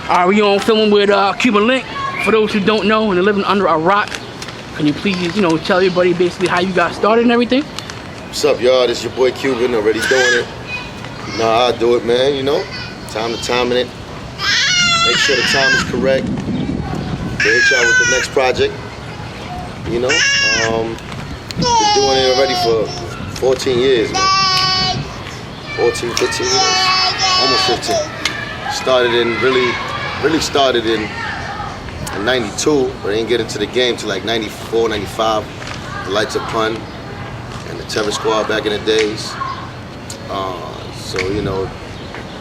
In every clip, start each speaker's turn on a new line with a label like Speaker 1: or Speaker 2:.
Speaker 1: We on filming with Cuban Link. For those who don't know and are living under a rock, can you please, tell everybody basically how you got started and everything?
Speaker 2: What's up, y'all? This is your boy Cuban, already doing it. You know how I do it, man, Time to timing it. Make sure the time is correct. We'll hit y'all with the next project. Been doing it already for 14 years, man. 14, 15 years. Almost 15. Really started in 92, but I didn't get into the game till like 94, 95. The Lights of Pun and the Terror Squad back in the days.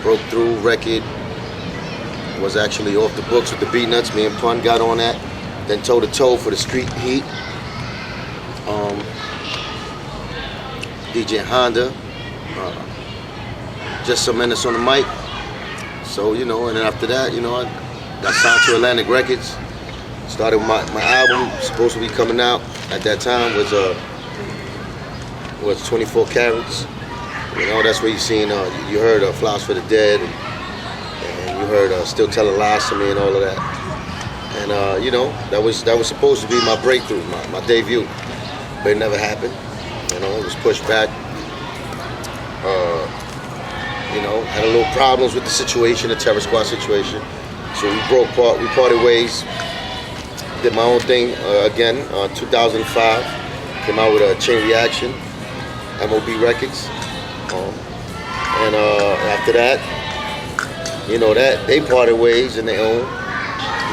Speaker 2: Broke through record. Was actually off the books with the Beat Nuts. Me and Pun got on that. Then toe to toe for the Street Heat. DJ Honda. Just some minutes on the mic. So, and then after that, I got signed to Atlantic Records. Started my album, supposed to be coming out at that time, was 24 Carats. That's where you seen, you heard Flowers for the Dead, and you heard Still Telling Lies to Me and all of that. And, that was supposed to be my breakthrough, my debut, but it never happened. It was pushed back. Had a little problems with the situation, the Terror Squad situation. So we parted ways. Did my own thing again. 2005, came out with a Chain Reaction, MOB Records. And after that, that they parted ways in their own.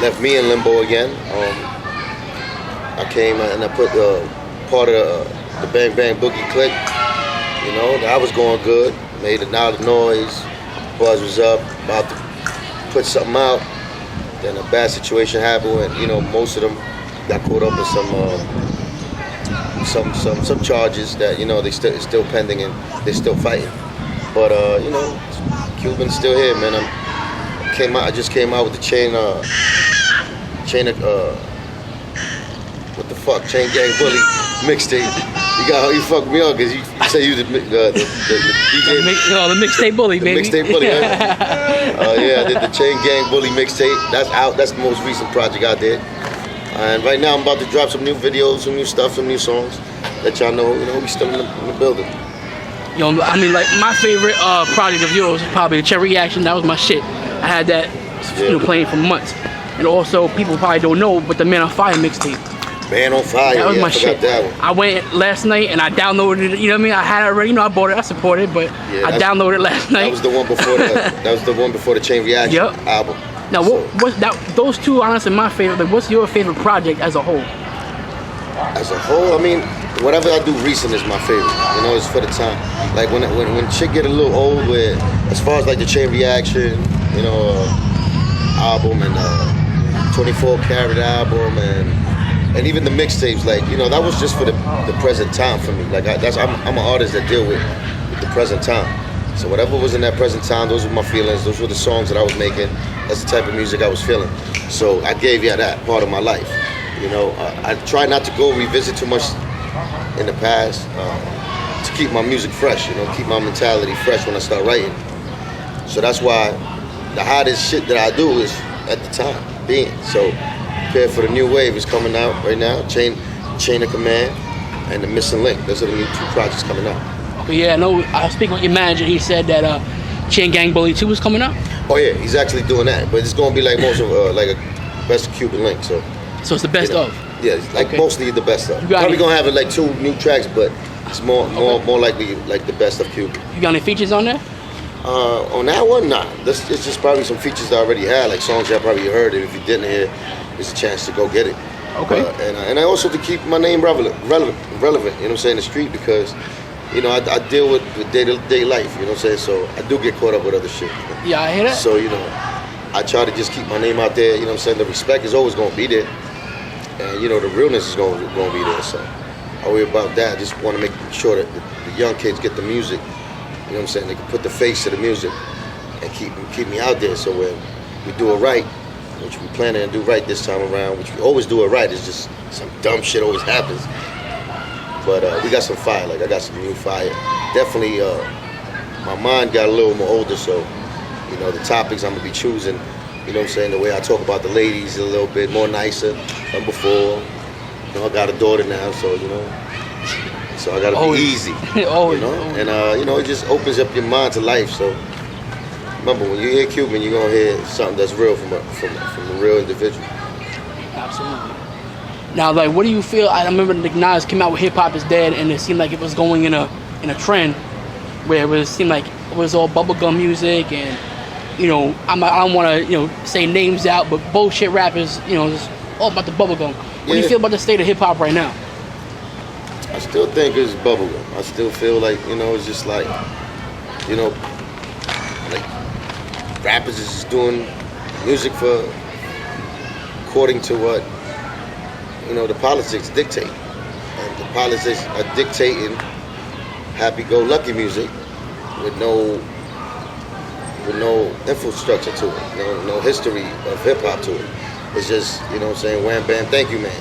Speaker 2: Left me in limbo again. I came and I put part of the Bang Bang Boogie clique. That was going good. Made a lot of noise. Buzz was up, about to put something out. Then a bad situation happened when, most of them got caught up with some charges that, they still pending and they're still fighting. But Cuban's still here, man. I just came out with the Chain Gang Bully mixtape. You fucked me up because you say you the DJ.
Speaker 1: The mixtape bully, baby.
Speaker 2: The mixtape bully, I did the Chain Gang Bully mixtape. That's out. That's the most recent project I did. And right now I'm about to drop some new videos, some new stuff, some new songs. Let y'all know, we still in the building.
Speaker 1: My favorite project of yours is probably the Cherry Reaction. That was my shit. I had that playing for months. And also, people probably don't know, but the Man on Fire mixtape.
Speaker 2: Man on Fire,
Speaker 1: that was my shit.
Speaker 2: That one.
Speaker 1: I went last night and I downloaded it. I had it already. I bought it. I supported it, but I downloaded it last night.
Speaker 2: That was the one before the Chain Reaction album.
Speaker 1: Now, those two, honestly, my favorite. Like, what's your favorite project as a whole?
Speaker 2: As a whole, whatever I do recent is my favorite. It's for the time. Like when shit get a little old, where as far as like the Chain Reaction, album and 24 Carat album and even the mixtapes, that was just for the present time for me. Like I'm an artist that deal with the present time. So whatever was in that present time, those were my feelings. Those were the songs that I was making. That's the type of music I was feeling. So I gave that part of my life. I try not to go revisit too much in the past to keep my music fresh. Keep my mentality fresh when I start writing. So that's why the hottest shit that I do is at the time being. So prepare for the new wave is coming out right now. Chain of Command and the Missing Link. Those are the new two projects coming out.
Speaker 1: Yeah, I know. I was speaking with your manager. He said that Chain Gang Bully 2 is coming out.
Speaker 2: Oh yeah, he's actually doing that. But it's gonna be like most of like a best of Cuban Link. So
Speaker 1: it's the best of.
Speaker 2: Yeah, it's like mostly the best of. Probably gonna have like 2 new tracks, but it's more likely like the best of Cuban.
Speaker 1: You got any features on there?
Speaker 2: On that one, nah. It's just probably some features I already had, like songs y'all probably heard, and if you didn't hear, there's a chance to go get it.
Speaker 1: Okay.
Speaker 2: And I also to keep my name relevant, in the street, because, I deal with day-to-day life, so I do get caught up with other shit.
Speaker 1: Yeah, I hear that.
Speaker 2: So, I try to just keep my name out there, the respect is always gonna be there. And, the realness is gonna be there, so I worry about that. I just wanna make sure that the young kids get the music, they can put the face to the music and keep me out there, so when we do it right, which we planning to do right this time around, which we always do it right, it's just some dumb shit always happens. But we got some fire, I got some new fire. Definitely, my mind got a little more older, so, the topics I'm gonna be choosing You know what I'm saying? The way I talk about the ladies a little bit more nicer than before. You know, I got a daughter now, so you know. So I gotta be easy.
Speaker 1: Always,
Speaker 2: you know, and you know, it just opens up your mind to life. So remember, when you hear Cuban, you're gonna hear something that's real from a real individual.
Speaker 1: Absolutely. Now, like, what do you feel? I remember Nick Nas came out with Hip Hop Is Dead, and it seemed like it was going in a trend where it seemed like it was all bubblegum music, and you know, I don't want to say names out, but bullshit rappers, it's all about the bubblegum. What do you feel about the state of hip hop right now?
Speaker 2: I still think it's bubblegum. I still feel like it's just like like rappers is just doing music according to what the politics dictate, and the politics are dictating happy-go-lucky music with no infrastructure to it, no history of hip hop to it. It's just wham bam, thank you, man.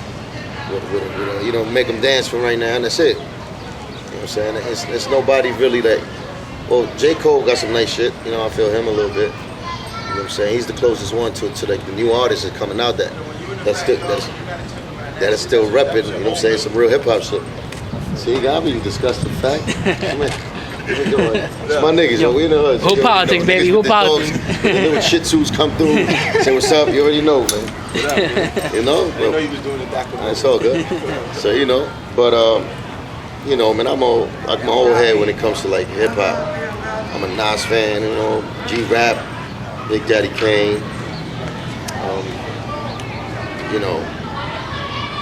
Speaker 2: Make them dance for right now, and that's it. You know what I'm saying? It's nobody really that. Well, J. Cole got some nice shit. I feel him a little bit. You know what I'm saying? He's the closest one to like the new artists that coming out that is still repping. You know what I'm saying? Some real hip hop shit. See, you got me disgusting fact. It's my niggas, yo. We in the hood.
Speaker 1: Who politics, baby? Who politics?
Speaker 2: The little shih tzus come through, say what's up. You already know, man.
Speaker 3: I know you was doing the documentary.
Speaker 2: It's all good. So but man, I'm my old head when it comes to like hip hop. I'm a Nas fan, G-Rap, Big Daddy Kane,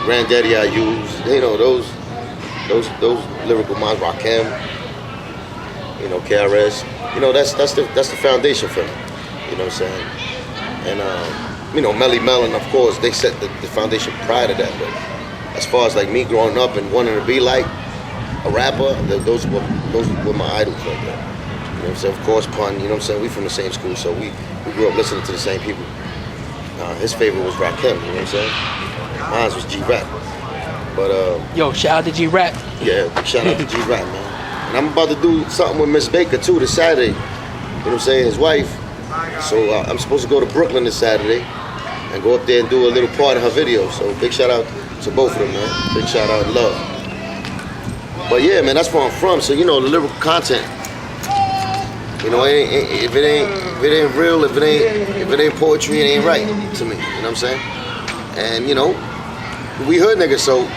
Speaker 2: Granddaddy I use, those lyrical minds, Rakim, KRS, that's the foundation for them. You know what I'm saying? And Melly Mel, of course, they set the foundation prior to that. But as far as like me growing up and wanting to be like a rapper, those were my idols like that. You know what I'm saying? Of course, Pun. You know what I'm saying? We from the same school, so we grew up listening to the same people. His favorite was Rakim. You know what I'm saying? Mine was G-Rap. But
Speaker 1: yo, shout out to G-Rap.
Speaker 2: Yeah, shout out to G-Rap, man. And I'm about to do something with Miss Baker too this Saturday. You know what I'm saying? His wife. So I'm supposed to go to Brooklyn this Saturday and go up there and do a little part of her video. So big shout out to both of them, man. Big shout out and love. But yeah, man, that's where I'm from. So the lyrical content. If it ain't real, if it ain't poetry, it ain't right to me. You know what I'm saying? And we hood niggas, so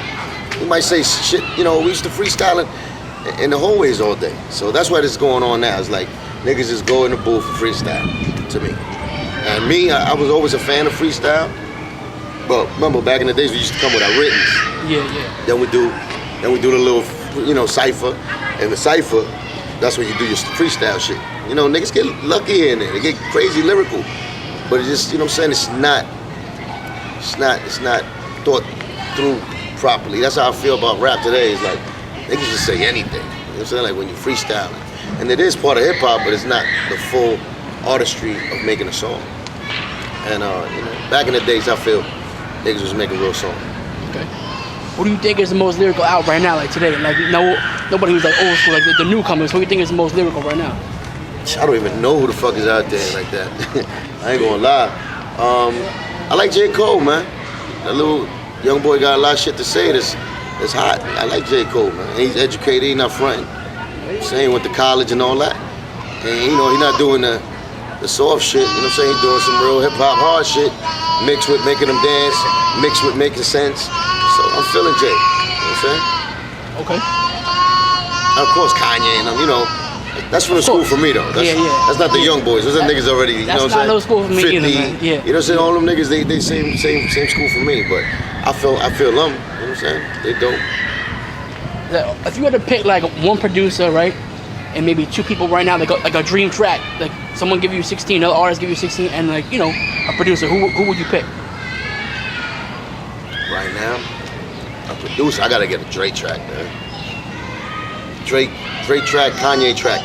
Speaker 2: we might say shit. We used to freestyle in the hallways all day. So that's why this is going on now. It's like niggas just go in the booth and freestyle to me. And me, I was always a fan of freestyle. But remember back in the days we used to come with our writtens.
Speaker 1: Yeah.
Speaker 2: Then we do the little cipher. And the cipher, that's when you do your freestyle shit. Niggas get lucky in there. They get crazy lyrical. But it just, it's not thought through properly. That's how I feel about rap today. It's like niggas just say anything. You know what I'm saying? Like when you freestyle. And it is part of hip hop, but it's not the full artistry of making a song. And back in the days, I feel niggas was making real songs.
Speaker 1: Okay. What do you think is the most lyrical out right now, like today? Like nobody who's like old school, like the newcomers. Who do you think is the most lyrical right now?
Speaker 2: I don't even know who the fuck is out there like that. I ain't gonna lie. I like J. Cole, man. That little young boy got a lot of shit to say that's hot. I like J. Cole, man. He's educated, he's not fronting. Saying went to college and all that. And he's not doing the soft shit, you know what I'm saying? He's doing some real hip hop hard shit, mixed with making them dance, mixed with making sense. So I'm feeling Jay, you know what I'm saying?
Speaker 1: Okay.
Speaker 2: And of course Kanye and them, that's from the school for me though. That's not the young boys. Those are niggas already, you know what I'm saying?
Speaker 1: That's not no school for me
Speaker 2: 50,
Speaker 1: either, man. Yeah.
Speaker 2: You know what I'm saying? All them niggas, they same school for me, but I feel them, you know what I'm saying? They dope.
Speaker 1: If you had to pick like one producer, right, and maybe two people right now, like a dream track, like someone give you 16, another artist give you 16, and like a producer, who would you pick?
Speaker 2: Right now, a producer, I gotta get a Drake track, man. Drake track, Kanye track,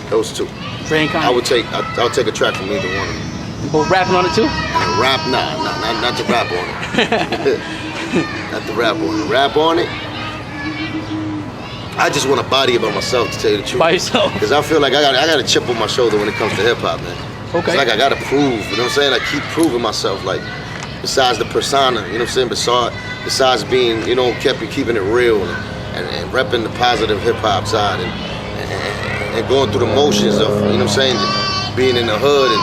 Speaker 2: those two.
Speaker 1: Drake and Kanye.
Speaker 2: I'll take a track from either one of them.
Speaker 1: Both rapping on it too?
Speaker 2: Rap, not to rap on it. Not to rap on it. Rap on it. I just want to body it by myself, to tell you the truth.
Speaker 1: By yourself?
Speaker 2: Because I feel like I got a chip on my shoulder when it comes to hip hop, man.
Speaker 1: Okay.
Speaker 2: It's like I gotta prove, you know what I'm saying? I keep proving myself, like, besides the persona, you know what I'm saying? Besides being, you know, keeping it real and repping the positive hip hop side and going through the motions of, you know what I'm saying, being in the hood and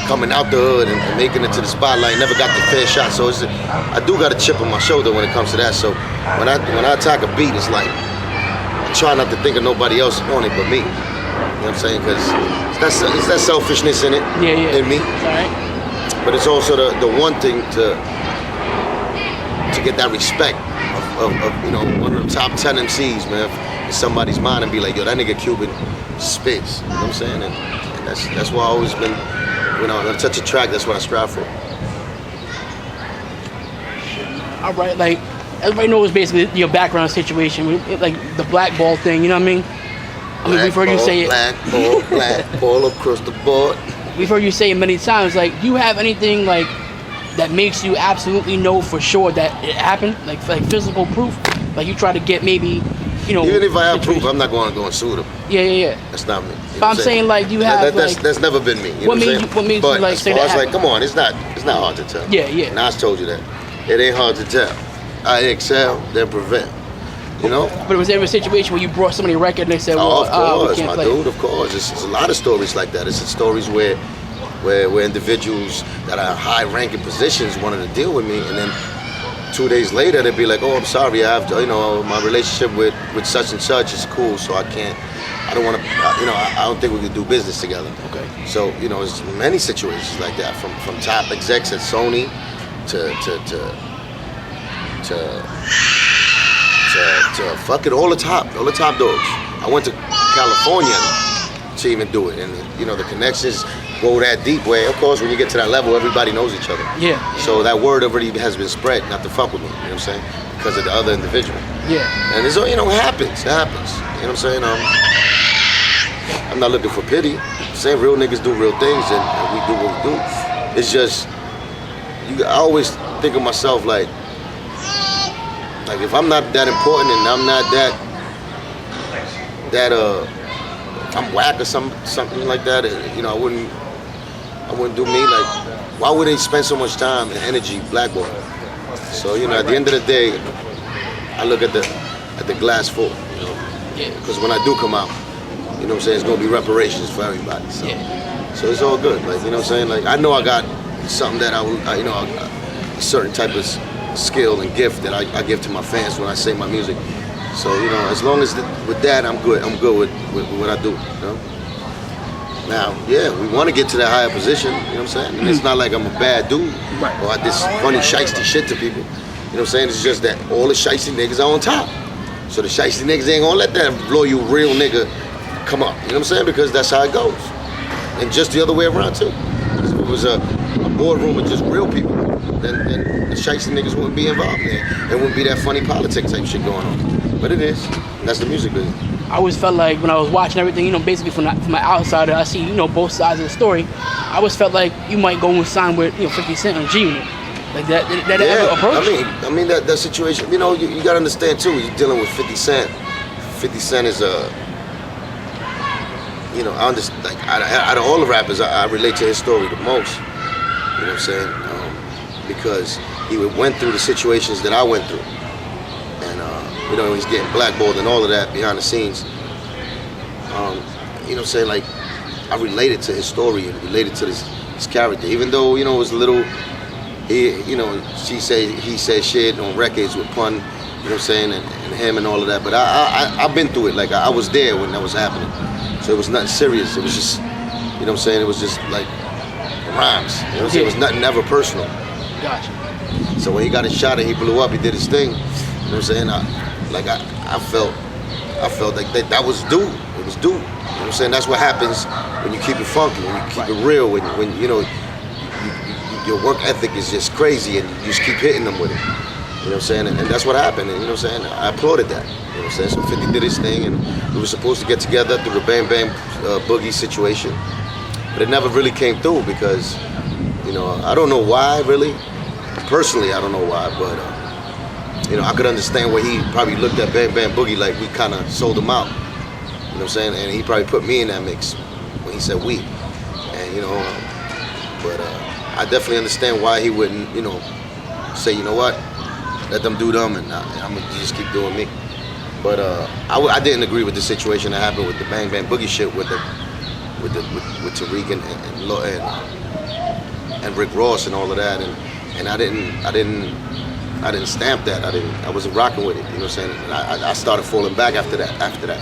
Speaker 2: coming out the hood and making it to the spotlight. Never got the fair shot, so I do got a chip on my shoulder when it comes to that. So when I attack a beat, it's like I try not to think of nobody else on it but me. You know what I'm saying? Because it's that selfishness in it, in me.
Speaker 1: All right.
Speaker 2: But it's also the one thing to get that respect of you know, one of the top 10 MCs, man, in somebody's mind and be like, yo, that nigga Cuban spits. You know what I'm saying? And that's why I always been, you know, when I touch a track, that's what I strive for.
Speaker 1: All right, like everybody knows basically your background situation, like the blackball thing. You know what I mean? We've heard you say it.
Speaker 2: Blackball across the board.
Speaker 1: We've heard you say it many times. Like, do you have anything like that makes you absolutely know for sure that it happened? Like physical proof? Like you try to get maybe, you know.
Speaker 2: Even if I have proof, I'm not going to go and sue them.
Speaker 1: Yeah.
Speaker 2: That's not me.
Speaker 1: But I'm saying, like, you have
Speaker 2: that's never been me. You know
Speaker 1: what made you like say that?
Speaker 2: But as far as like, come on, it's not hard to tell.
Speaker 1: Yeah.
Speaker 2: Nas told you that. It ain't hard to tell. I excel, then prevent. You know?
Speaker 1: But was there a situation where you brought somebody a record and they said, well,
Speaker 2: of course,
Speaker 1: we can't
Speaker 2: my
Speaker 1: play
Speaker 2: dude, of course. It's a lot of stories like that. It's stories where individuals that are high-ranking positions wanted to deal with me, and then 2 days later they'd be like, oh, I'm sorry, I have to, you know, my relationship with such and such is cool, so I don't want to, you know, I don't think we could do business together.
Speaker 1: Okay.
Speaker 2: So, you know, there's many situations like that, from top execs at Sony to fuck it, all the top dogs. I went to California to even do it, and you know, the connections go that deep where, of course, when you get to that level, everybody knows each other.
Speaker 1: Yeah.
Speaker 2: So that word already has been spread not to fuck with me, you know what I'm saying? Because of the other individual.
Speaker 1: Yeah.
Speaker 2: And it's, you know, it happens. You know what I'm saying? I'm not looking for pity. I'm saying real niggas do real things, and we do what we do. It's just, I always think of myself like if I'm not that important and I'm not I'm whack or something like that, you know, I wouldn't do me. Like, why would they spend so much time and energy blackballing? So, you know, at the end of the day, I look at the glass full, you know, because when I do come out, you know what I'm saying, it's gonna be reparations for everybody. So, so it's all good. Like, you know what I'm saying, like, I know I got something that I you know, a certain type of skill and gift that I give to my fans when I say my music. So, you know, as long as with that, I'm good. I'm good with what I do, you know? Now, yeah, we want to get to that higher position, you know what I'm saying? And it's not like I'm a bad dude or I just funny shiesty shit to people. You know what I'm saying? It's just that all the shiesty niggas are on top. So the shiesty niggas ain't gonna let that blow you real nigga come up. You know what I'm saying? Because that's how it goes. And just the other way around too. Because if it was a boardroom with just real people, then the shiesty niggas wouldn't be involved there. There wouldn't be that funny politics type shit going on. But it is. And that's the music business.
Speaker 1: I always felt like when I was watching everything, you know, basically from my outsider, I see, you know, both sides of the story. I always felt like you might go and sign with, you know, 50 Cent or G Unit. Like that ever approach?
Speaker 2: I mean that situation, you know, you gotta understand too, you're dealing with 50 Cent. 50 Cent is you know, I understand, like, out of all the rappers, I relate to his story the most. You know what I'm saying? Because he went through the situations that I went through. And, you know, he's getting blackballed and all of that behind the scenes. You know what I'm saying? Like, I related to his story and related to his character. Even though, you know, it was a little, you know, he said shit on records with pun, you know what I'm saying, and him and all of that. But I've been through it. Like, I was there when that was happening. So it was nothing serious. It was just, you know what I'm saying? It was just like rhymes. You know what I'm saying? It was nothing ever personal.
Speaker 1: Gotcha.
Speaker 2: So when he got his shot and he blew up, he did his thing. You know what I'm saying? I felt like that was due. It was due. You know what I'm saying? That's what happens when you keep it funky, when you keep it real, when you know, your work ethic is just crazy and you just keep hitting them with it. You know what I'm saying? And that's what happened. And you know what I'm saying? I applauded that. You know what I'm saying? So 50 did his thing, and we were supposed to get together through the Bang Bang Boogie situation. But it never really came through because, you know, I don't know why really. Personally, I don't know why, but, you know, I could understand where he probably looked at Bang Bang Boogie like we kind of sold him out. You know what I'm saying? And he probably put me in that mix when he said we. And, you you know. But I definitely understand why he wouldn't, you know, say, you know what, let them do them, and I'm gonna just keep doing me. But I didn't agree with the situation that happened with the Bang Bang Boogie shit with Tariq and Rick Ross and all of that, and I didn't stamp that. I wasn't rocking with it. You know what I'm saying? And I started falling back after that.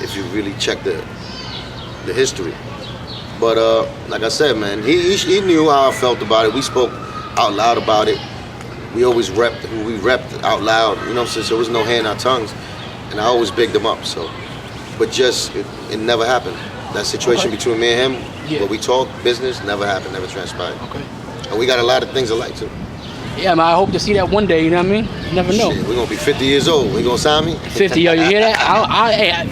Speaker 2: If you really check the history. But like I said, man, he knew how I felt about it. We spoke out loud about it. We always repped who we repped out loud. You know what I'm saying? So there was no hair in our tongues, and I always bigged them up. So, but just it never happened. That situation between me and him, where we talked business, never happened, never transpired. Okay. And we got a lot of things alike too.
Speaker 1: Yeah, man, I hope to see that one day, you know what I mean? You never know.
Speaker 2: Shit, we're gonna be 50 years old. You gonna sign me?
Speaker 1: 50, yo, you hear that?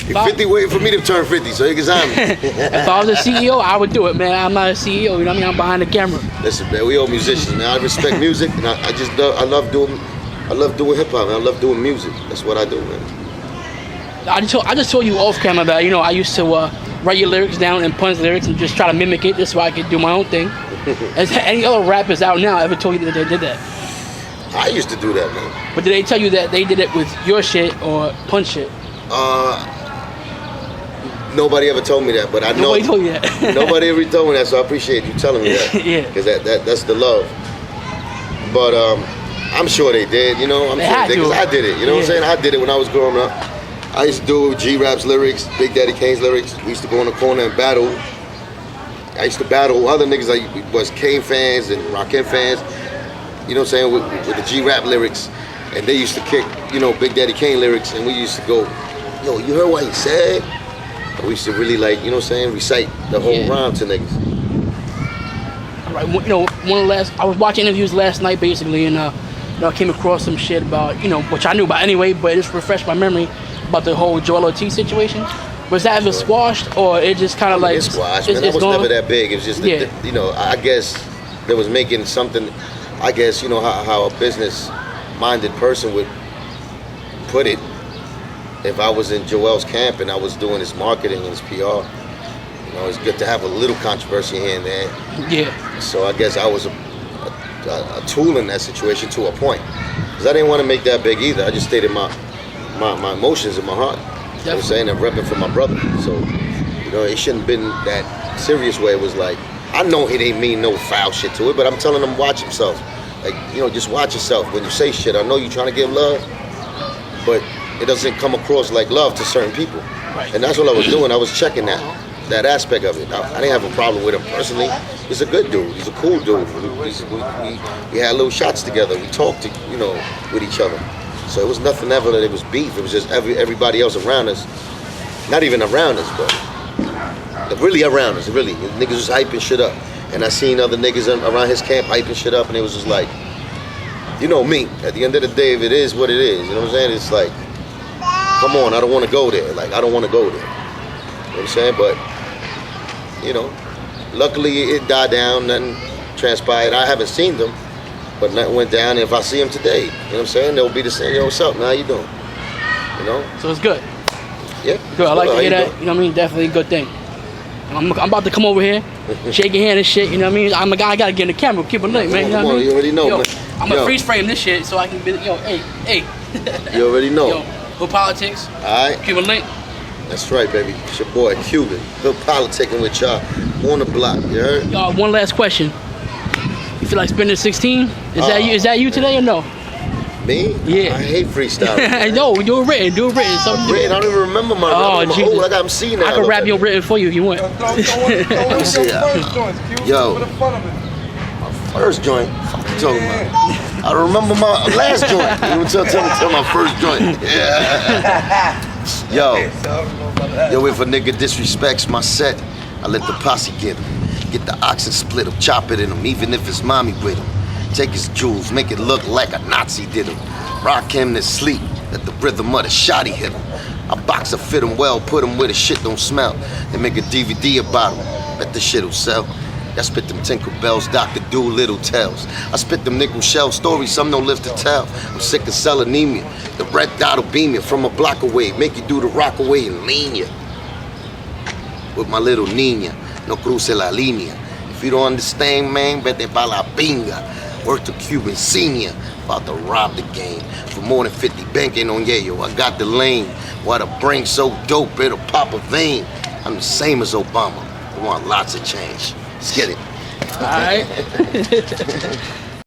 Speaker 2: You're 50 waiting for me to turn 50 so you can sign me.
Speaker 1: If I was a CEO, I would do it, man. I'm not a CEO, you know what I mean? I'm behind the camera.
Speaker 2: Listen, man, we all musicians, man. I respect music, and I love doing hip hop, man. I love doing music. That's what I do, man.
Speaker 1: I just told you off camera that, you know, I used to write your lyrics down and punch lyrics and just try to mimic it just so I could do my own thing. Has any other rappers out now ever told you that they did that?
Speaker 2: I used to do that, man.
Speaker 1: But did they tell you that they did it with your shit or punch shit?
Speaker 2: Nobody ever told me that, but I know.
Speaker 1: Nobody told you that.
Speaker 2: Nobody ever told me that, so I appreciate you telling me that.
Speaker 1: Yeah.
Speaker 2: Because that's the love. But I'm sure they did, you know. I'm sure they did, because I did it. You know what I'm saying? I did it when I was growing up. I used to do G-Rap's lyrics, Big Daddy Kane's lyrics. We used to go in the corner and battle. I used to battle other niggas like was Kane fans and Rakim fans. You know what I'm saying, with the G-Rap lyrics, and they used to kick, you know, Big Daddy Kane lyrics, and we used to go, yo, you heard what he said? And we used to really, like, you know what I'm saying, recite the whole rhyme to niggas.
Speaker 1: All right, you know, I was watching interviews last night, basically, and you know, I came across some shit about, you know, which I knew about anyway, but it just refreshed my memory about the whole Joel Ortiz situation. Was that ever squashed, or it just kind of like...
Speaker 2: It's squashed, man. That was never that big. It was just, you know, I guess there was making something... I guess, you know, how a business-minded person would put it. If I was in Joel's camp and I was doing his marketing and his PR, you know, it's good to have a little controversy here and there.
Speaker 1: Yeah.
Speaker 2: So I guess I was a tool in that situation to a point. Because I didn't want to make that big either. I just stated my emotions in my heart. You know what I'm saying? And repping for my brother. So, you know, it shouldn't have been that serious way. It was like, I know he didn't mean no foul shit to it, but I'm telling him watch himself. Like, you know, just watch yourself when you say shit. I know you're trying to give love, but it doesn't come across like love to certain people. Right. And that's what I was doing. I was checking that aspect of it. I didn't have a problem with him personally. He's a good dude. He's a cool dude. We had little shots together. We talked, you know, with each other. So it was nothing ever that it was beef. It was just everybody else around us. Not even around us, but really around us, really. Niggas was hyping shit up. And I seen other niggas around his camp hyping shit up, and it was just like, you know me, at the end of the day, if it is what it is, you know what I'm saying? It's like, come on, I don't want to go there. Like, I don't want to go there. You know what I'm saying? But, you know, luckily it died down, nothing transpired. I haven't seen them, but nothing went down. And if I see them today, you know what I'm saying? They'll be the same, yo, what's up, man, how you doing? You know?
Speaker 1: So it's good.
Speaker 2: Yeah.
Speaker 1: Good. I like to hear that. You know what I mean? Definitely a good thing. I'm about to come over here, shake your hand and shit. You know what I mean? I'm a guy. I gotta get in the camera, keep it lit, man. You know what I mean?
Speaker 2: You already know,
Speaker 1: yo,
Speaker 2: man.
Speaker 1: I'm gonna freeze frame this shit so I can be. Yo, hey.
Speaker 2: You already know.
Speaker 1: Yo, Hood Politics.
Speaker 2: All right.
Speaker 1: Keep it lit.
Speaker 2: That's right, baby. It's your boy Cuban. Hood Politicking with y'all on the block. You heard?
Speaker 1: Y'all, one last question. You feel like spending 16? Is that you today or no?
Speaker 2: Me?
Speaker 1: Yeah.
Speaker 2: I hate freestyle.
Speaker 1: No, do it written.
Speaker 2: Written? I don't even remember my rap.
Speaker 1: Jesus.
Speaker 2: Like I'm seeing that.
Speaker 1: I can rap your written for you if you want.
Speaker 2: Let me see. Yo, my first joint. Fuck you talking about? I remember my last joint. You would tell my first joint. Yeah. Yo, if a nigga disrespects my set, I let the posse get him. Get the oxen split him, chop it in him, even if it's mommy with him. Take his jewels, make it look like a Nazi did him. Rock him to sleep, let the rhythm of the shotty hit him. I box a fit him well, put him where the shit don't smell. Then make a DVD about him, bet the shit'll sell. I spit them Tinkle Bells, Dr. Doolittle tells. I spit them nickel shell stories, some don't live to tell. I'm sick of cell anemia, the red dot'll beam you from a block away, make you do the rock away and lean you. With my little Nina. no cruce la línea. If you don't understand, man, vete pa la pinga. Work the Cuban senior, about to rob the game. For more than 50 banking on yayo, I got the lane. Why the brain so dope, it'll pop a vein. I'm the same as Obama. I want lots of change. Let's get it.
Speaker 1: All right.